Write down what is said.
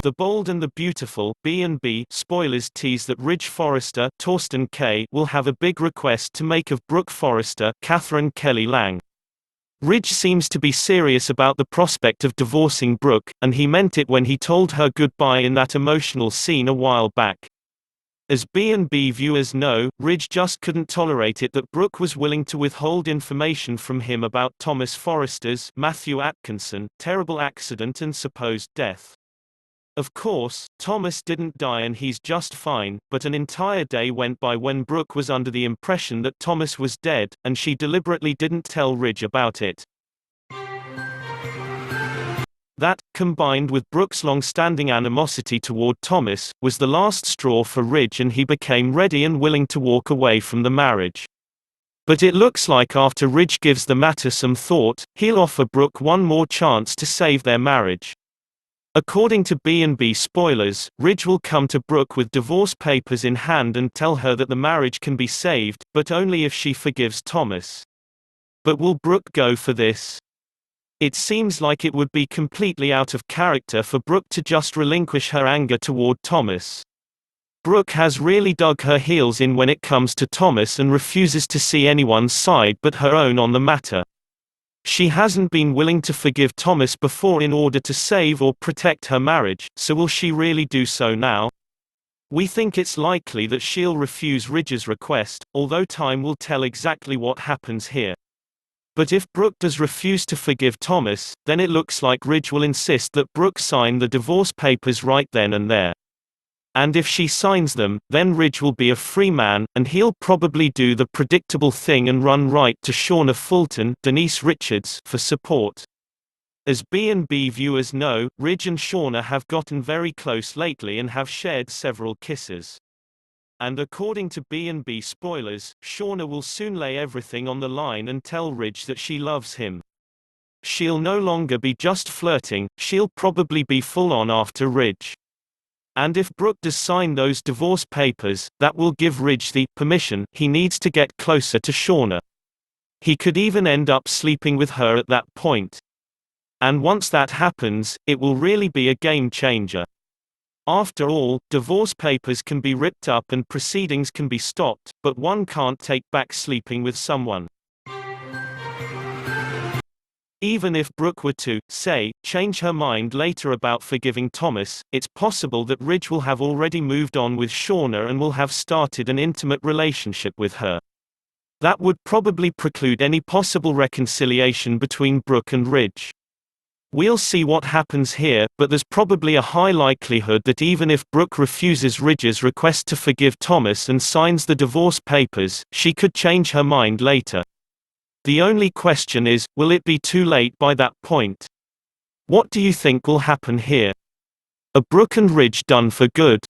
The Bold and the Beautiful B&B spoilers tease that Ridge Forrester Torsten K will have a big request to make of Brooke Forrester Catherine Kelly Lang. Ridge seems to be serious about the prospect of divorcing Brooke, and he meant it when he told her goodbye in that emotional scene a while back. As B&B viewers know, Ridge just couldn't tolerate it that Brooke was willing to withhold information from him about Thomas Forrester's Matthew Atkinson terrible accident and supposed death. Of course, Thomas didn't die and he's just fine, but an entire day went by when Brooke was under the impression that Thomas was dead, and she deliberately didn't tell Ridge about it. That, combined with Brooke's long-standing animosity toward Thomas, was the last straw for Ridge, and he became ready and willing to walk away from the marriage. But it looks like after Ridge gives the matter some thought, he'll offer Brooke one more chance to save their marriage. According to B&B spoilers, Ridge will come to Brooke with divorce papers in hand and tell her that the marriage can be saved, but only if she forgives Thomas. But will Brooke go for this? It seems like it would be completely out of character for Brooke to just relinquish her anger toward Thomas. Brooke has really dug her heels in when it comes to Thomas and refuses to see anyone's side but her own on the matter. She hasn't been willing to forgive Thomas before in order to save or protect her marriage, so will she really do so now? We think it's likely that she'll refuse Ridge's request, although time will tell exactly what happens here. But if Brooke does refuse to forgive Thomas, then it looks like Ridge will insist that Brooke sign the divorce papers right then and there. And if she signs them, then Ridge will be a free man, and he'll probably do the predictable thing and run right to Shauna Fulton Denise Richards for support. As B&B viewers know, Ridge and Shauna have gotten very close lately and have shared several kisses. And according to B&B spoilers, Shauna will soon lay everything on the line and tell Ridge that she loves him. She'll no longer be just flirting, she'll probably be full on after Ridge. And if Brooke does sign those divorce papers, that will give Ridge the permission he needs to get closer to Shauna. He could even end up sleeping with her at that point. And once that happens, it will really be a game changer. After all, divorce papers can be ripped up and proceedings can be stopped, but one can't take back sleeping with someone. Even if Brooke were to, say, change her mind later about forgiving Thomas, it's possible that Ridge will have already moved on with Shauna and will have started an intimate relationship with her. That would probably preclude any possible reconciliation between Brooke and Ridge. We'll see what happens here, but there's probably a high likelihood that even if Brooke refuses Ridge's request to forgive Thomas and signs the divorce papers, she could change her mind later. The only question is, will it be too late by that point? What do you think will happen here? Are Brooke and Ridge done for good?